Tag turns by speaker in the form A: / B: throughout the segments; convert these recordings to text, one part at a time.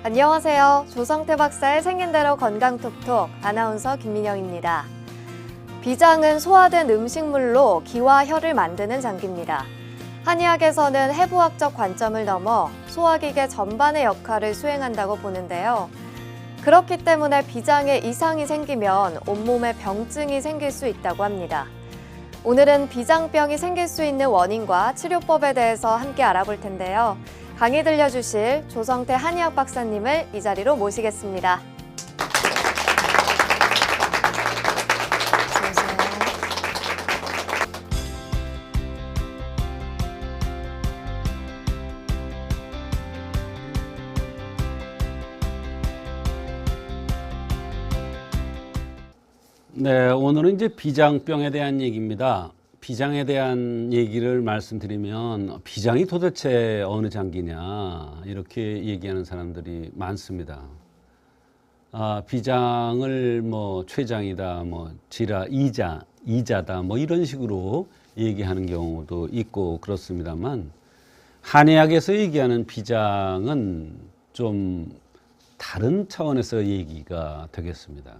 A: 안녕하세요. 조성태 박사의 생긴대로 건강톡톡 아나운서 김민영입니다. 비장은 소화된 음식물로 기와 혈을 만드는 장기입니다. 한의학에서는 해부학적 관점을 넘어 소화기계 전반의 역할을 수행한다고 보는데요. 그렇기 때문에 비장에 이상이 생기면 온몸에 병증이 생길 수 있다고 합니다. 오늘은 비장병이 생길 수 있는 원인과 치료법에 대해서 함께 알아볼 텐데요. 강의 들려주실 조성태 한의학 박사님을 이 자리로 모시겠습니다.
B: 네, 오늘은 이제 비장병에 대한 얘기입니다. 비장에 대한 얘기를 말씀드리면 비장이 도대체 어느 장기냐 이렇게 얘기하는 사람들이 많습니다. 비장을 뭐 췌장이다, 뭐 지라, 이자다, 뭐 이런 식으로 얘기하는 경우도 있고 그렇습니다만 한의학에서 얘기하는 비장은 좀 다른 차원에서 얘기가 되겠습니다.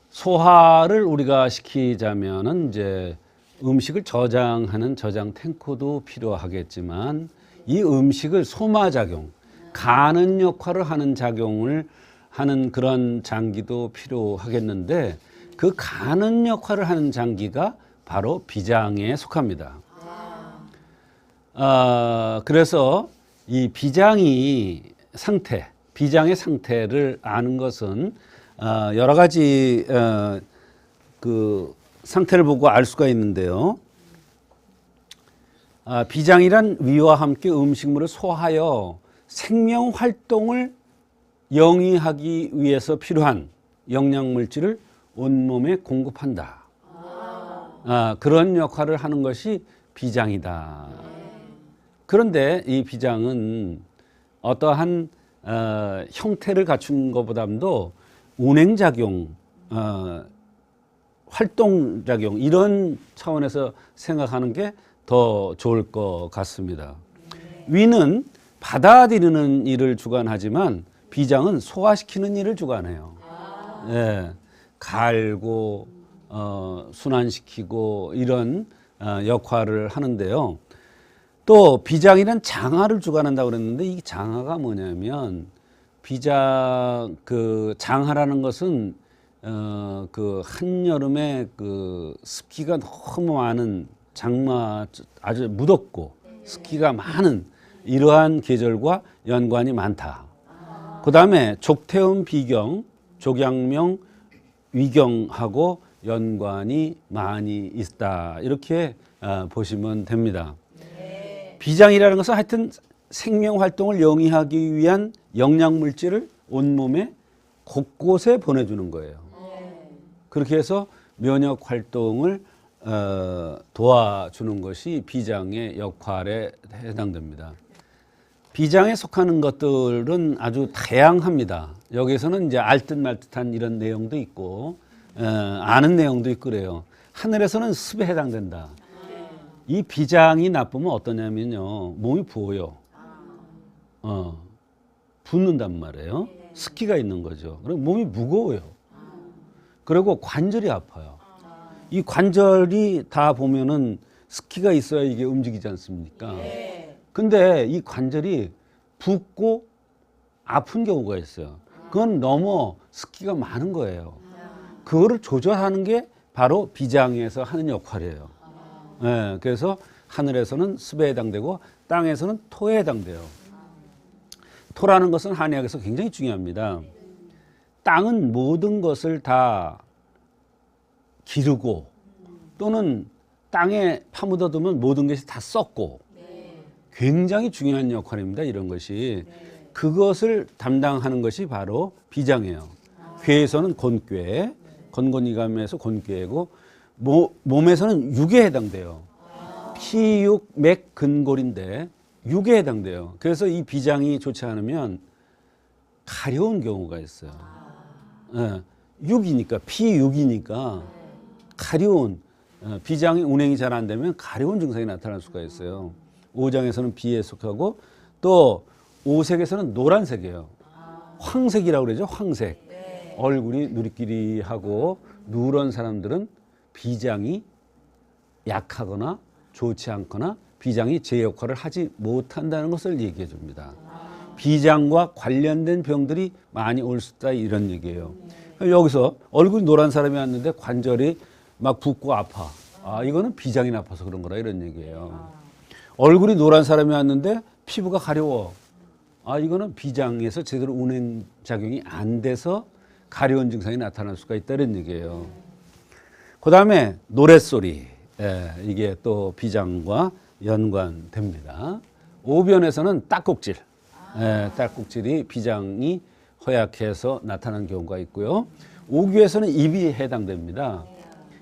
B: 소화를 우리가 시키자면은 이제 음식을 저장하는 저장 탱크도 필요하겠지만 이 음식을 소마작용, 가는 역할을 하는 작용을 하는 그런 장기도 필요하겠는데 그 가는 역할을 하는 장기가 바로 비장에 속합니다. 그래서 이 비장의 상태를 아는 것은 여러 가지 그 상태를 보고 알 수가 있는데요. 비장이란 위와 함께 음식물을 소화하여 생명 활동을 영위하기 위해서 필요한 영양 물질을 온몸에 공급한다. 그런 역할을 하는 것이 비장이다. 그런데 이 비장은 어떠한 형태를 갖춘 것보다도 운행작용, 활동작용 이런 차원에서 생각하는 게 더 좋을 것 같습니다. 위는 받아들이는 일을 주관하지만 비장은 소화시키는 일을 주관해요. 예, 갈고 순환시키고 이런 역할을 하는데요. 또 비장이란 장하를 주관한다고 그랬는데 이 장하가 뭐냐면 장하라는 것은 그 한여름에 그 습기가 너무 많은 장마 아주 무덥고 습기가 많은 이러한 계절과 연관이 많다. 그 다음에 족태음 비경, 족양명, 위경하고 연관이 많이 있다. 이렇게 보시면 됩니다. 비장이라는 것은 하여튼 생명 활동을 영위하기 위한 영양 물질을 온몸에 곳곳에 보내주는 거예요. 그렇게 해서 면역 활동을 도와주는 것이 비장의 역할에 해당됩니다. 비장에 속하는 것들은 아주 다양합니다. 여기서는 이제 알듯 말듯한 이런 내용도 있고 아는 내용도 있고 그래요. 하늘에서는 습에 해당된다. 이 비장이 나쁘면 어떠냐면요, 몸이 부어요. 붓는단 말이에요. 습기가 있는 거죠. 그리고 몸이 무거워요. 그리고 관절이 아파요. 이 관절이 다 보면은 습기가 있어야 이게 움직이지 않습니까? 근데 이 관절이 붓고 아픈 경우가 있어요. 그건 너무 습기가 많은 거예요. 그거를 조절하는 게 바로 비장에서 하는 역할이에요. 네, 그래서 하늘에서는 습에 해당되고 땅에서는 토에 해당돼요. 토라는 것은 한의학에서 굉장히 중요합니다. 땅은 모든 것을 다 기르고 또는 땅에 파묻어두면 모든 것이 다 썩고 굉장히 중요한 역할입니다. 이런 것이. 그것을 담당하는 것이 바로 비장이에요. 괴에서는 곤괴, 건곤이감에서 곤괴고 몸에서는 육에 해당돼요. 피, 육, 맥, 근골인데 육에 해당돼요. 그래서 이 비장이 좋지 않으면 가려운 경우가 있어요. 육이니까, 피육이니까 가려운, 비장이 운행이 잘 안 되면 가려운 증상이 나타날 수가 있어요. 오장에서는 비에 속하고 또 오색에서는 노란색이에요. 황색이라고 그러죠. 황색. 얼굴이 누리끼리하고 누런 사람들은 비장이 약하거나 좋지 않거나 비장이 제 역할을 하지 못한다는 것을 얘기해 줍니다. 비장과 관련된 병들이 많이 올 수 있다 이런 얘기예요. 여기서 얼굴이 노란 사람이 왔는데 관절이 막 붓고 아파. 아, 이거는 비장이 나빠서 그런 거라 이런 얘기예요. 얼굴이 노란 사람이 왔는데 피부가 가려워. 아, 이거는 비장에서 제대로 운행 작용이 안 돼서 가려운 증상이 나타날 수가 있다 이런 얘기예요. 그 다음에 노랫소리. 예, 이게 또 비장과 연관됩니다. 오변에서는 딱꼭질. 예, 딱꼭질이 비장이 허약해서 나타나는 경우가 있고요. 오귀에서는 입이 해당됩니다.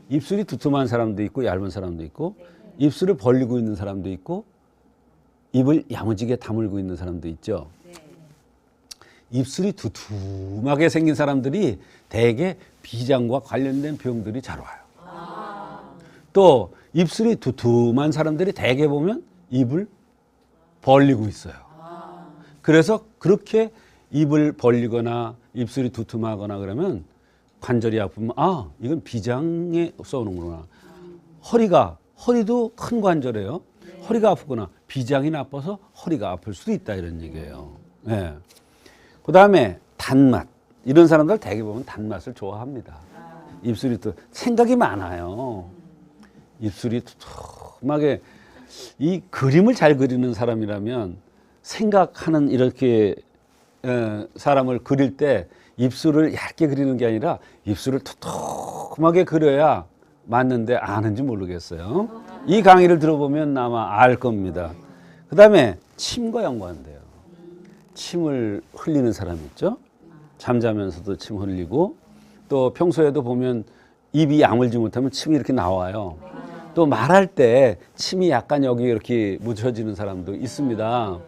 B: 입술이 두툼한 사람도 있고 얇은 사람도 있고 입술을 벌리고 있는 사람도 있고 입을 야무지게 다물고 있는 사람도 있죠. 입술이 두툼하게 생긴 사람들이 대개 비장과 관련된 병들이 잘 와요. 또 입술이 두툼한 사람들이 대개 보면 입을 벌리고 있어요. 그래서 그렇게 입을 벌리거나 입술이 두툼하거나 그러면 관절이 아프면 아, 이건 비장에 쏘는구나. 허리도 큰 관절이에요. 허리가 아프거나 비장이 나빠서 허리가 아플 수도 있다 이런 얘기예요. 네. 그 다음에 단맛. 이런 사람들 대개 보면 단맛을 좋아합니다. 입술이 또 생각이 많아요. 입술이 두툼하게 이 그림을 잘 그리는 사람이라면 생각하는 이렇게 사람을 그릴 때 입술을 얇게 그리는 게 아니라 입술을 두툼하게 그려야 맞는데 아는지 모르겠어요. 이 강의를 들어보면 아마 알 겁니다. 그 다음에 침과 연관돼요. 침을 흘리는 사람 있죠. 잠자면서도 침 흘리고 또 평소에도 보면 입이 야물지 못하면 침이 이렇게 나와요. 또 말할 때 침이 약간 여기 이렇게 묻혀지는 사람도 있습니다.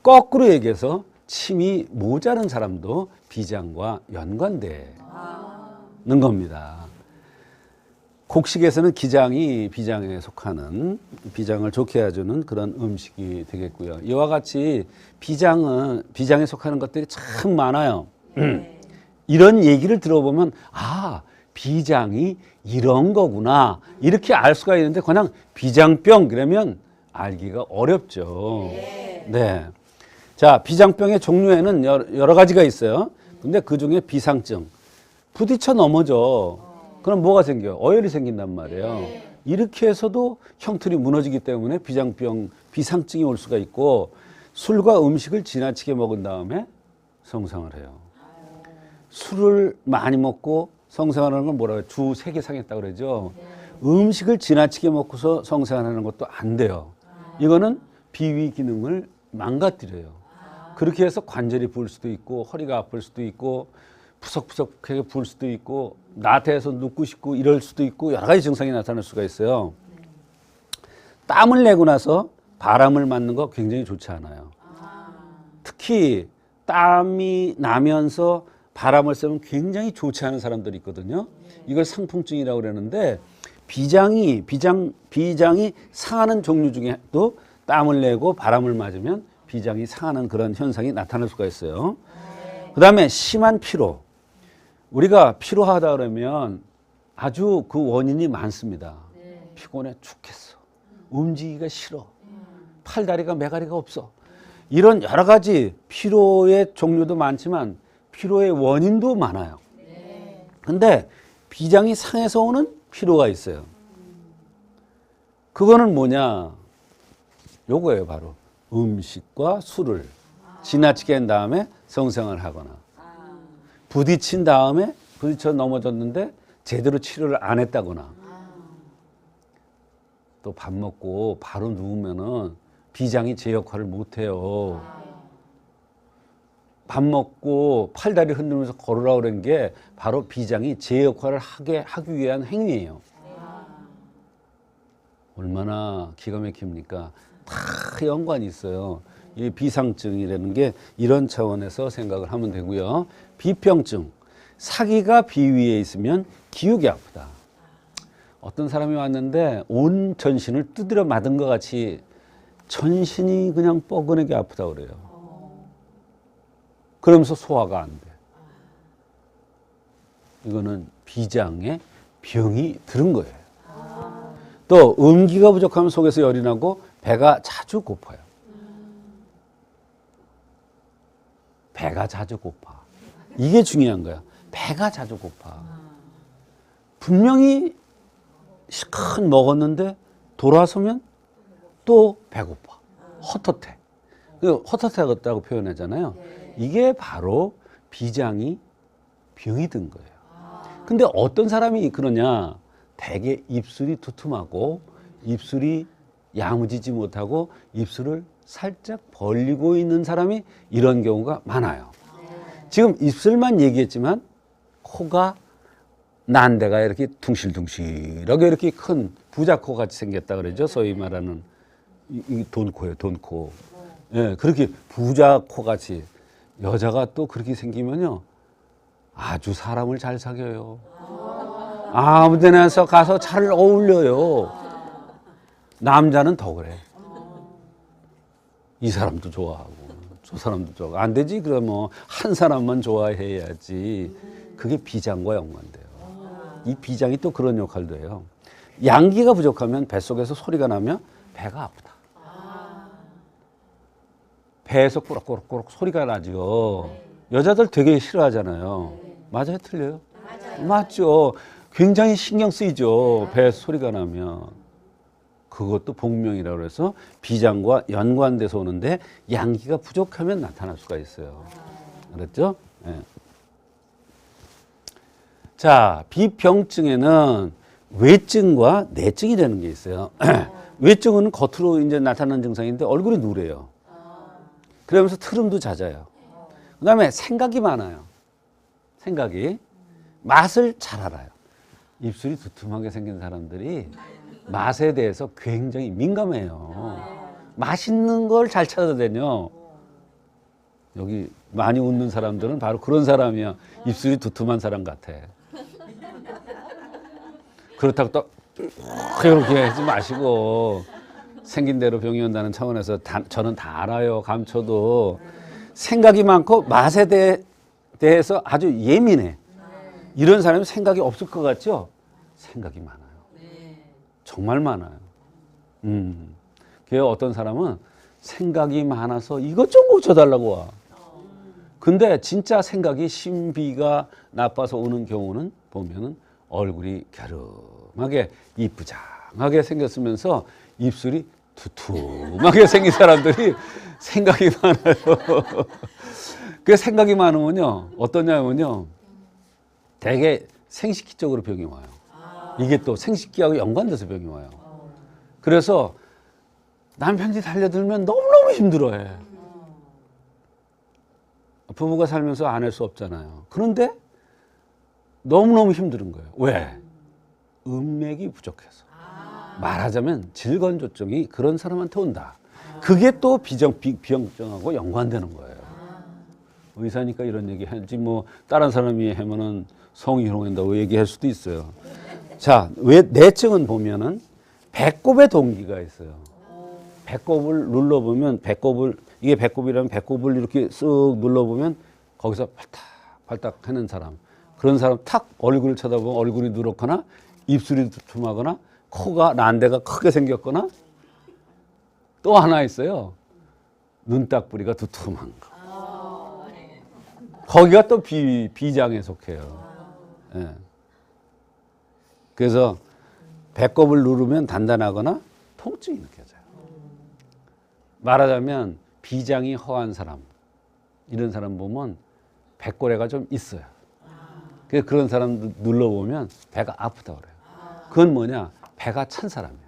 B: 거꾸로 얘기해서 침이 모자른 사람도 비장과 연관되는 겁니다. 곡식에서는 기장이 비장에 속하는 비장을 좋게 해주는 그런 음식이 되겠고요. 이와 같이 비장에 속하는 것들이 참 많아요. 이런 얘기를 들어보면 아, 비장이 이런 거구나 이렇게 알 수가 있는데 그냥 비장병 그러면 알기가 어렵죠. 네. 자, 비장병의 종류에는 여러 가지가 있어요. 근데 그 중에 비상증. 부딪혀 넘어져. 그럼 뭐가 생겨요? 어혈이 생긴단 말이에요. 이렇게 해서도 형틀이 무너지기 때문에 비상증이 올 수가 있고 술과 음식을 지나치게 먹은 다음에 성상을 해요. 술을 많이 먹고 성생활하는 건 뭐라고 해요? 주 3개 상했다고 그러죠. 음식을 지나치게 먹고서 성생활하는 것도 안 돼요. 이거는 비위 기능을 망가뜨려요. 그렇게 해서 관절이 부을 수도 있고 허리가 아플 수도 있고 푸석푸석하게 부을 수도 있고 나태해서 눕고 싶고 이럴 수도 있고 여러 가지 증상이 나타날 수가 있어요. 땀을 내고 나서 바람을 맞는 거 굉장히 좋지 않아요. 특히 땀이 나면서 바람을 쐬면 굉장히 좋지 않은 사람들이 있거든요. 이걸 상풍증이라고 그러는데 비장이 상하는 종류 중에도 땀을 내고 바람을 맞으면 비장이 상하는 그런 현상이 나타날 수가 있어요. 그 다음에 심한 피로. 우리가 피로하다 그러면 아주 그 원인이 많습니다. 피곤해 죽겠어. 움직이기가 싫어. 팔다리가 매가리가 없어. 이런 여러 가지 피로의 종류도 많지만 피로의 원인도 많아요. 근데 비장이 상해서 오는 피로가 있어요. 그거는 뭐냐? 요거예요, 바로. 음식과 술을 지나치게 한 다음에 성생활을 하거나 부딪힌 다음에 부딪혀 넘어졌는데 제대로 치료를 안 했다거나 또 밥 먹고 바로 누우면은 비장이 제 역할을 못 해요. 밥 먹고 팔다리 흔들면서 걸으라고 그런 게 바로 비장이 제 역할을 하기 위한 행위예요. 얼마나 기가 막힙니까? 다 연관이 있어요. 이 비상증이라는 게 이런 차원에서 생각을 하면 되고요. 비평증. 사기가 비위에 있으면 기욱이 아프다. 어떤 사람이 왔는데 온 전신을 두드려 맞은 것 같이 전신이 그냥 뻐근하게 아프다 그래요. 그러면서 소화가 안 돼. 이거는 비장에 병이 들은 거예요. 또 음기가 부족하면 속에서 열이 나고 배가 자주 고파요. 배가 자주 고파. 이게 중요한 거야. 배가 자주 고파. 분명히 실컷 먹었는데 돌아서면 또 배고파. 헛헛해. 헛헛하다고 표현하잖아요. 이게 바로 비장이 병이 든 거예요. 근데 어떤 사람이 그러냐? 대개 입술이 두툼하고 입술이 야무지지 못하고 입술을 살짝 벌리고 있는 사람이 이런 경우가 많아요. 지금 입술만 얘기했지만 코가 난 데가 이렇게 둥실둥실하게 이렇게 큰 부자코 같이 생겼다 그러죠. 소위 말하는 이 돈코예요, 돈코. 예, 그렇게 부자코 같이. 여자가 또 그렇게 생기면요, 아주 사람을 잘 사귀어요. 아무 데나서 가서 잘 어울려요. 남자는 더 그래. 이 사람도 좋아하고 저 사람도 좋아하고. 안 되지. 그러면 한 사람만 좋아해야지. 그게 비장과 연관돼요. 이 비장이 또 그런 역할도 해요. 양기가 부족하면 뱃속에서 소리가 나면 배가 아프다. 배에서 꾸럭꾸럭꾸럭 소리가 나죠. 여자들 되게 싫어하잖아요. 맞아요, 틀려요? 맞죠. 굉장히 신경 쓰이죠. 배에서 소리가 나면. 그것도 복명이라고 해서 비장과 연관돼서 오는데 양기가 부족하면 나타날 수가 있어요. 알았죠? 네. 자, 비병증에는 외증과 내증이 되는 게 있어요. 외증은 겉으로 이제 나타나는 증상인데 얼굴이 누래요. 그러면서 트름도 잦아요. 그 다음에 생각이 많아요. 생각이. 맛을 잘 알아요. 입술이 두툼하게 생긴 사람들이 맛에 대해서 굉장히 민감해요. 맛있는 걸 잘 찾아다녀. 여기 많이 웃는 사람들은 바로 그런 사람이야. 입술이 두툼한 사람 같아. 그렇다고 또 이렇게 하지 마시고 생긴 대로 병이 온다는 차원에서 저는 다 알아요. 감춰도. 생각이 많고 맛에 대해서 아주 예민해. 이런 사람이 생각이 없을 것 같죠? 생각이 많아요. 정말 많아요. 그 어떤 사람은 생각이 많아서 이것 좀 고쳐달라고 와. 근데 진짜 생각이 신비가 나빠서 오는 경우는 보면은 얼굴이 갸름하게 이쁘장하게 생겼으면서 입술이 두툼하게 생긴 사람들이 생각이 많아요. 그 생각이 많으면요, 어떠냐면요, 되게 생식기 쪽으로 병이 와요. 이게 또 생식기하고 연관돼서 병이 와요. 그래서 남편이 달려들면 너무너무 힘들어해. 부부가 살면서 안 할 수 없잖아요. 그런데 너무너무 힘든 거예요. 왜? 음맥이 부족해서. 말하자면 질건조증이 그런 사람한테 온다. 그게 또 비병증하고 연관되는 거예요. 의사니까 이런 얘기 하지 뭐 다른 사람이 하면은 성이 희롱한다고 얘기할 수도 있어요. 자, 왜 내증은 보면은 배꼽에 동기가 있어요. 배꼽을 눌러보면 이게 배꼽이라면 배꼽을 이렇게 쓱 눌러보면 거기서 팔딱팔딱 하는 사람. 그런 사람 탁 얼굴을 쳐다보면 얼굴이 누렇거나 입술이 두툼하거나 코가 난데가 크게 생겼거나 또 하나 있어요. 눈딱부리가 두툼한 거. 거기가 또 비장에 속해요. 예. 그래서 배꼽을 누르면 단단하거나 통증이 느껴져요. 말하자면 비장이 허한 사람, 이런 사람 보면 배꼬래가 좀 있어요. 그래서 그런 사람 눌러보면 배가 아프다 그래요. 그건 뭐냐? 배가 찬 사람이에요.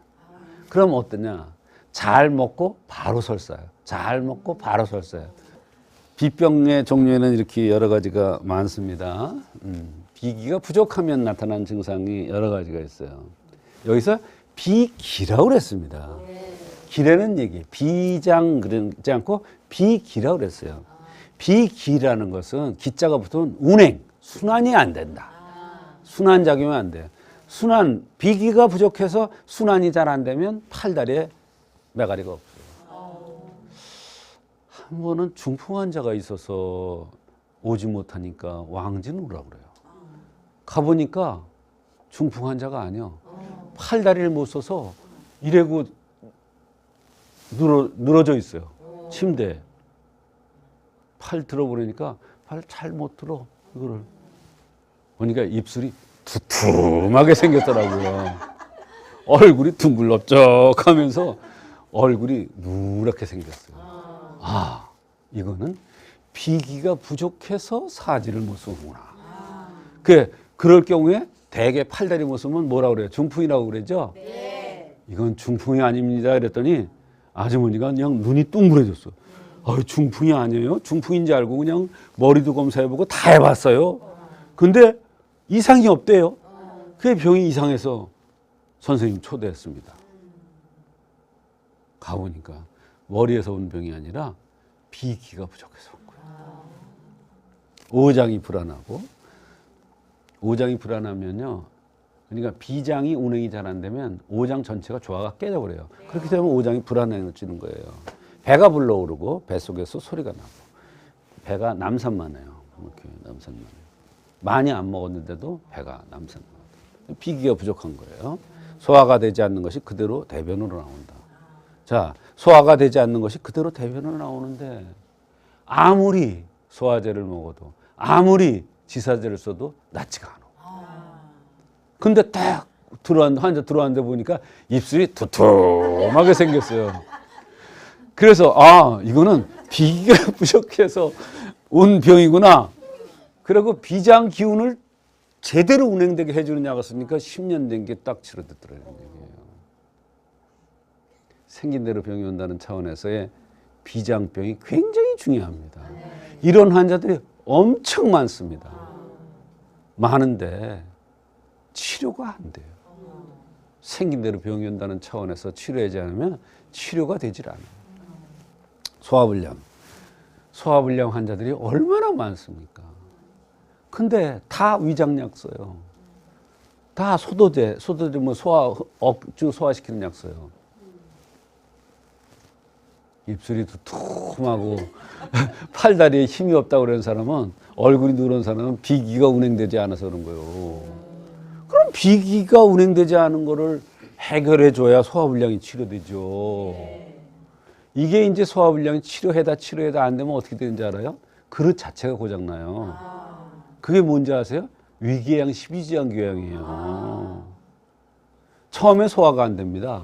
B: 그럼 어떠냐? 잘 먹고 바로 설사요. 잘 먹고 바로 설사요. 비병의 종류에는 이렇게 여러 가지가 많습니다. 비기가 부족하면 나타나는 증상이 여러 가지가 있어요. 여기서 비기라고 그랬습니다. 기라는 얘기, 비장 그러지 않고 비기라고 그랬어요. 비기라는 것은 기자가 붙으면 운행, 순환이 안 된다. 순환 작용이 안 돼요. 비기가 부족해서 순환이 잘 안 되면 팔다리에 메가리가 없어요. 한 번은 중풍 환자가 있어서 오지 못하니까 왕진 오라 그래요. 가보니까 중풍 환자가 아니야. 팔다리를 못 써서 이래고 늘어져 있어요. 침대에. 팔 들어보니까 팔 잘 못 들어. 이거를 보니까 입술이 두툼하게 생겼더라고요. 얼굴이 둥글럽적하면서 얼굴이 누렇게 생겼어요. 아, 이거는 비기가 부족해서 사지를 못 쓰는구나. 그럴 경우에 대개 팔다리 못 쓰면 뭐라고 그래요? 중풍이라고 그러죠? 네. 이건 중풍이 아닙니다. 그랬더니 아주머니가 그냥 눈이 둥그레졌어. 중풍이 아니에요. 중풍인지 알고 그냥 머리도 검사해보고 다 해봤어요. 근데 이상이 없대요. 그게 병이 이상해서 선생님 초대했습니다. 가보니까 머리에서 온 병이 아니라 비기가 부족해서 온 거예요. 오장이 불안하고, 오장이 불안하면요, 그러니까 비장이 운행이 잘 안 되면 오장 전체가 조화가 깨져버려요. 그렇게 되면 오장이 불안해지는 거예요. 배가 불러오르고 뱃속에서 소리가 나고, 배가 남산만 해요. 이렇게 남산만 해요. 많이 안 먹었는데도 배가 남산만 해요. 비기가 부족한 거예요. 소화가 되지 않는 것이 그대로 대변으로 나온다. 자, 소화가 되지 않는 것이 그대로 대변으로 나오는데 아무리 소화제를 먹어도 아무리 지사제를 써도 낫지가 않아. 근데 딱 환자 들어왔는데 보니까 입술이 두툼하게 생겼어요. 그래서 이거는 비기가 부족해서 온 병이구나. 그리고 비장 기운을 제대로 운행되게 해주는 약을 쓰니까 10년 된 게 딱 치료됐더라는 얘기예요. 생긴 대로 병이 온다는 차원에서의 비장병이 굉장히 중요합니다. 이런 환자들이 엄청 많습니다. 많은데 치료가 안 돼요. 생긴 대로 병이 온다는 차원에서 치료하지 않으면 치료가 되질 않아요. 소화불량 환자들이 얼마나 많습니까? 근데 다 위장약 써요. 다 소도제 뭐 억주 소화시키는 약 써요. 입술이 두툼하고 팔다리에 힘이 없다고 그러는 사람은, 얼굴이 누런 사람은 비기가 운행되지 않아서 그런 거예요. 그럼 비기가 운행되지 않은 거를 해결해 줘야 소화불량이 치료되죠. 이게 이제 소화불량이 치료해다 안 되면 어떻게 되는지 알아요? 그릇 자체가 고장나요. 그게 뭔지 아세요? 위궤양, 12지장 교양이에요. 처음에 소화가 안 됩니다.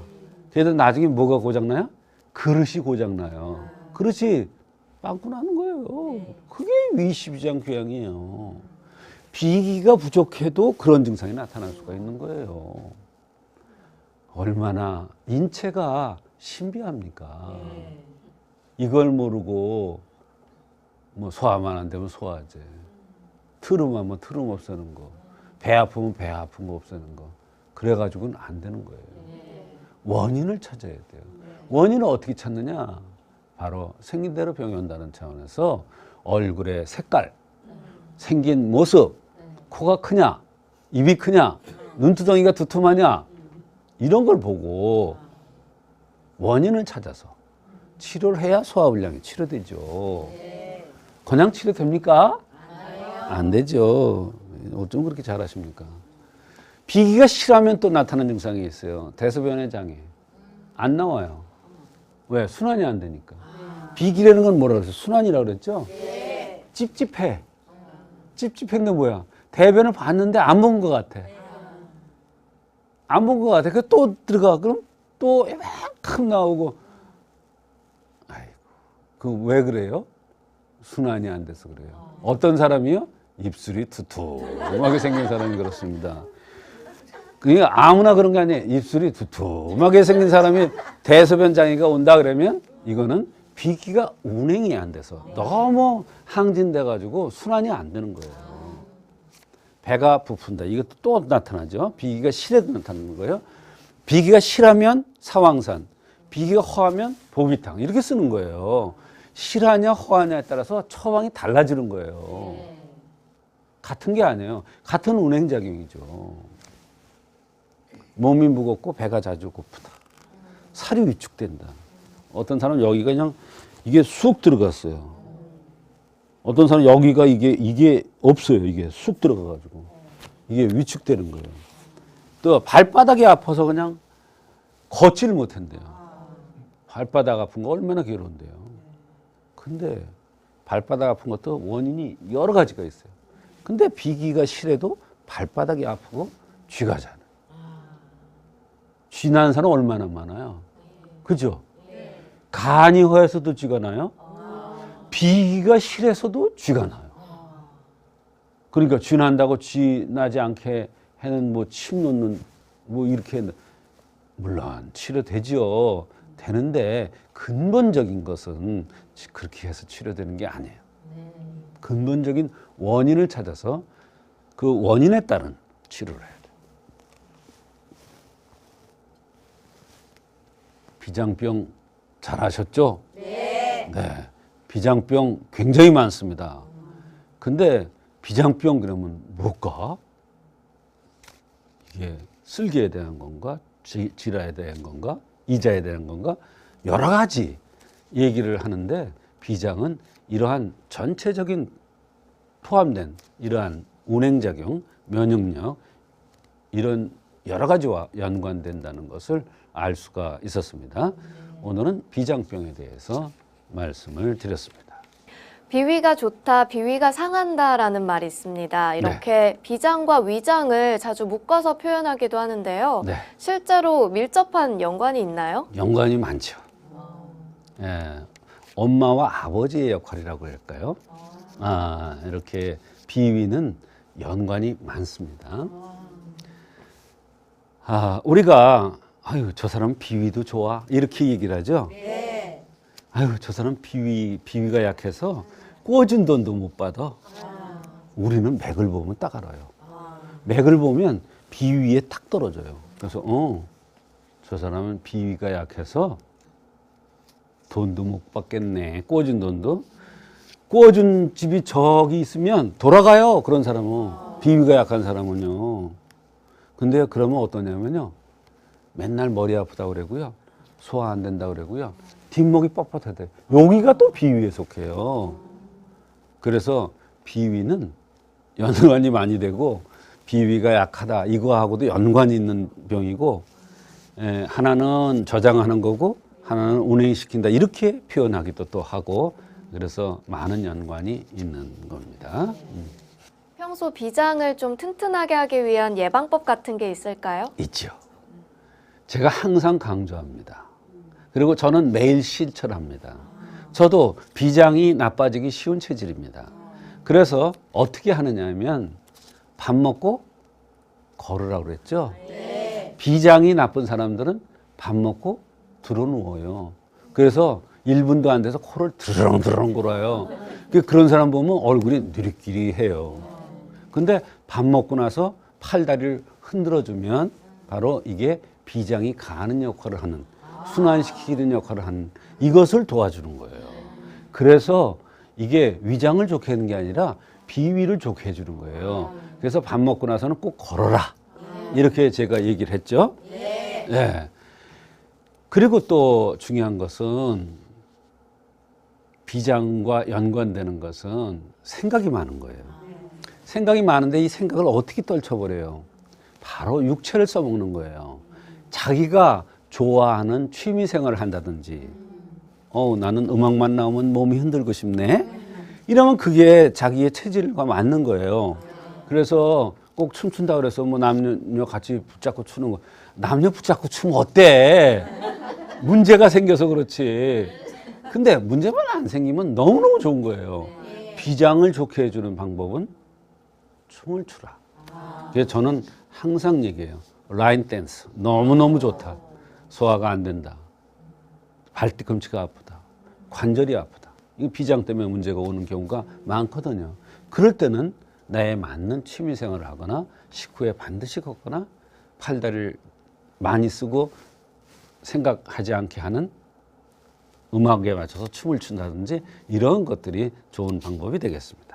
B: 그래도 나중에 뭐가 고장나요? 그릇이 고장나요. 그릇이 빵꾸 나는 거예요. 그게 위 12지장 교양이에요. 비기가 부족해도 그런 증상이 나타날 수가 있는 거예요. 얼마나 인체가 신비합니까? 이걸 모르고 뭐 소화만 안 되면 소화제, 트름하면 트름 없애는 거, 배 아프면 배 아픈 거 없애는 거, 그래가지고는 안 되는 거예요. 원인을 찾아야 돼요. 원인을 어떻게 찾느냐? 바로 생긴 대로 병이 온다는 차원에서 얼굴의 색깔, 생긴 모습, 코가 크냐, 입이 크냐, 눈두덩이가 두툼하냐, 이런 걸 보고 원인을 찾아서 치료를 해야 소화불량이 치료되죠. 그냥 치료됩니까? 안 되죠. 어쩜 그렇게 잘하십니까? 비기가 실하면 또 나타나는 증상이 있어요. 대소변의 장애. 안 나와요. 왜? 순환이 안 되니까. 비기라는 건 뭐라 그랬어요? 순환이라고 그랬죠? 찝찝해. 찝찝한 게 뭐야? 대변을 봤는데 안 본 것 같아. 안 본 것 같아. 그 또 들어가. 그럼 또 이만큼 나오고. 아이고. 그 왜 그래요? 순환이 안 돼서 그래요. 어떤 사람이요? 입술이 두툼하게 생긴 사람이 그렇습니다. 그러니까 아무나 그런 게 아니에요. 입술이 두툼하게 생긴 사람이 대소변 장애가 온다 그러면 이거는 비기가 운행이 안 돼서 너무 항진돼 가지고 순환이 안 되는 거예요. 배가 부푼다. 이것도 또 나타나죠. 비기가 실해도 나타나는 거예요. 비기가 실하면 사왕산, 비기가 허하면 보비탕 이렇게 쓰는 거예요. 실하냐 허하냐에 따라서 처방이 달라지는 거예요. 같은 게 아니에요. 같은 운행작용이죠. 몸이 무겁고 배가 자주 고프다. 살이 위축된다. 어떤 사람은 여기가 그냥 이게 쑥 들어갔어요. 어떤 사람 여기가 이게 없어요. 이게 쑥 들어가가지고 이게 위축되는 거예요. 또 발바닥이 아파서 그냥 걷지를 못한대요. 발바닥 아픈 거 얼마나 괴로운데요. 근데 발바닥 아픈 것도 원인이 여러 가지가 있어요. 근데 비기가 실해도 발바닥이 아프고 쥐가 잖아요. 쥐 나는 사람 얼마나 많아요. 그죠? 간이 허해서도 쥐가 나요. 비기가 실해서도 쥐가 나요. 그러니까 쥐 난다고 쥐 나지 않게 해는 뭐 침 놓는 뭐 이렇게 물론 치료되죠. 되는데 근본적인 것은 그렇게 해서 치료되는 게 아니에요. 근본적인 원인을 찾아서 그 원인에 따른 치료를 해야 돼요. 비장병 잘 아셨죠? 네. 비장병 굉장히 많습니다. 근데 비장병 그러면 뭘까? 이게 쓸개에 대한 건가? 지라에 대한 건가? 이자에 대한 건가? 여러 가지 얘기를 하는데 비장은 이러한 전체적인 포함된 이러한 운행작용, 면역력 이런 여러 가지와 연관된다는 것을 알 수가 있었습니다. 오늘은 비장병에 대해서 말씀을 드렸습니다.
A: 비위가 좋다, 비위가 상한다라는 말이 있습니다. 이렇게 비장과 위장을 자주 묶어서 표현하기도 하는데요.
B: 네.
A: 실제로 밀접한 연관이 있나요?
B: 연관이 많죠. 예, 엄마와 아버지의 역할이라고 할까요? 이렇게 비위는 연관이 많습니다. 우리가 아유 저 사람 비위도 좋아 이렇게 얘기를 하죠. 네. 아유 저 사람 비위가 약해서 꿔준 돈도 못 받아. 우리는 맥을 보면 딱 알아요. 맥을 보면 비위에 탁 떨어져요. 그래서 저 사람은 비위가 약해서 돈도 못 받겠네. 꿔준 돈도. 꿔준 집이 저기 있으면 돌아가요. 그런 사람은. 비위가 약한 사람은요. 근데 그러면 어떠냐면요. 맨날 머리 아프다고 그러고요. 소화 안 된다고 그러고요. 뒷목이 뻣뻣해야 돼. 여기가 또 비위에 속해요. 그래서 비위는 연관이 많이 되고 비위가 약하다. 이거하고도 연관이 있는 병이고 하나는 저장하는 거고 하나는 운행시킨다. 이렇게 표현하기도 또 하고 그래서 많은 연관이 있는 겁니다.
A: 평소 비장을 좀 튼튼하게 하기 위한 예방법 같은 게 있을까요?
B: 있죠. 제가 항상 강조합니다. 그리고 저는 매일 실천합니다. 저도 비장이 나빠지기 쉬운 체질입니다. 그래서 어떻게 하느냐 하면 밥 먹고 걸으라고 그랬죠. 비장이 나쁜 사람들은 밥 먹고 들어 누워요. 그래서 1분도 안 돼서 코를 드렁드렁 골아요. 그런 사람 보면 얼굴이 느릿끼리해요. 근데 밥 먹고 나서 팔다리를 흔들어주면 바로 이게 비장이 가는 역할을 하는, 순환시키는 역할을 하는 이것을 도와주는 거예요. 그래서 이게 위장을 좋게 하는 게 아니라 비위를 좋게 해주는 거예요. 그래서 밥 먹고 나서는 꼭 걸어라. 이렇게 제가 얘기를 했죠. 네. 그리고 또 중요한 것은 비장과 연관되는 것은 생각이 많은 거예요. 생각이 많은데 이 생각을 어떻게 떨쳐버려요? 바로 육체를 써먹는 거예요. 자기가 좋아하는 취미 생활을 한다든지 나는 음악만 나오면 몸이 흔들고 싶네. 이러면 그게 자기의 체질과 맞는 거예요. 그래서 꼭 춤춘다 그래서 뭐 남녀 같이 붙잡고 추는 거. 남녀 붙잡고 추면 어때? 문제가 생겨서 그렇지. 근데 문제만 안 생기면 너무너무 좋은 거예요. 비장을 좋게 해주는 방법은 춤을 추라. 그래서 저는 항상 얘기해요. 라인 댄스 너무너무 좋다. 소화가 안 된다. 발뒤꿈치가 아프다. 관절이 아프다. 이 비장 때문에 문제가 오는 경우가 많거든요. 그럴 때는 나에 맞는 취미 생활을 하거나 식후에 반드시 걷거나 팔다리를 많이 쓰고 생각하지 않게 하는 음악에 맞춰서 춤을 춘다든지 이런 것들이 좋은 방법이 되겠습니다.